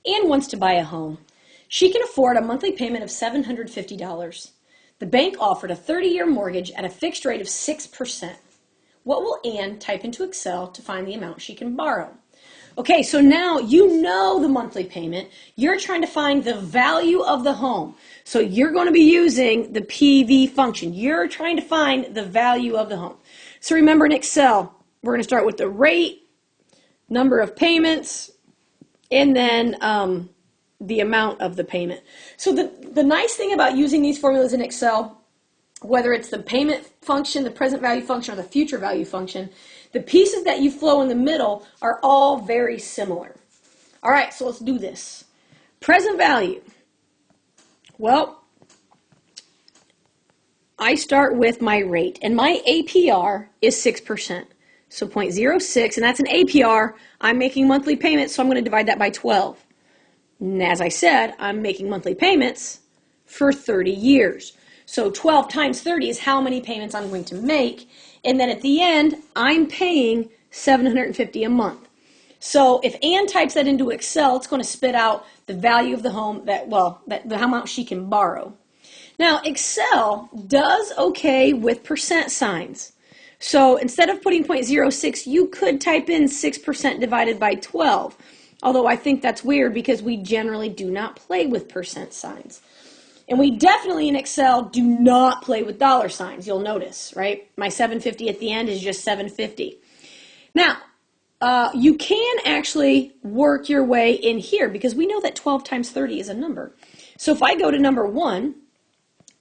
Ann wants to buy a home. She can afford a monthly payment of $750. The bank offered a 30-year mortgage at a fixed rate of 6%. What will Ann type into Excel to find the amount she can borrow? Okay, so now you know the monthly payment. You're trying to find the value of the home. So you're going to be using the PV function. You're trying to find the value of the home. So remember in Excel, we're going to start with the rate, number of payments, and then the amount of the payment. So the nice thing about using these formulas in Excel, whether it's the payment function, the present value function, or the future value function, the pieces that you flow in the middle are all very similar. All right, so let's do this. Present value. Well, I start with my rate, and my APR is 6%. So 0.06, and that's an APR. I'm making monthly payments, so I'm going to divide that by 12. And as I said, I'm making monthly payments for 30 years. So 12 times 30 is how many payments I'm going to make. And then at the end, I'm paying $750 a month. So if Ann types that into Excel, it's going to spit out the value of the home, how much she can borrow. Now, Excel does okay with percent signs. So instead of putting 0.06, you could type in 6% divided by 12. Although I think that's weird because we generally do not play with percent signs. And we definitely in Excel do not play with dollar signs, you'll notice, right? My 750 at the end is just 750. Now, you can actually work your way in here because we know that 12 times 30 is a number. So if I go to number 1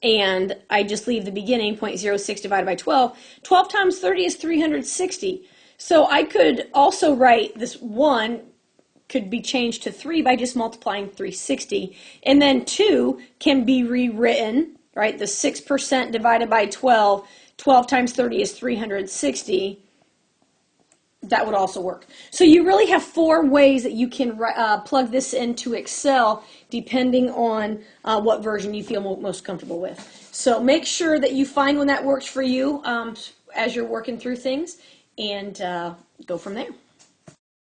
and I just leave the beginning, 0.06 divided by 12, 12 times 30 is 360. So I could also write this 1 could be changed to 3 by just multiplying 360. And then 2 can be rewritten, right? The 6% divided by 12, 12 times 30 is 360. That would also work. So you really have 4 ways that you can plug this into Excel depending on what version you feel most comfortable with. So make sure that you find one that works for you as you're working through things and go from there.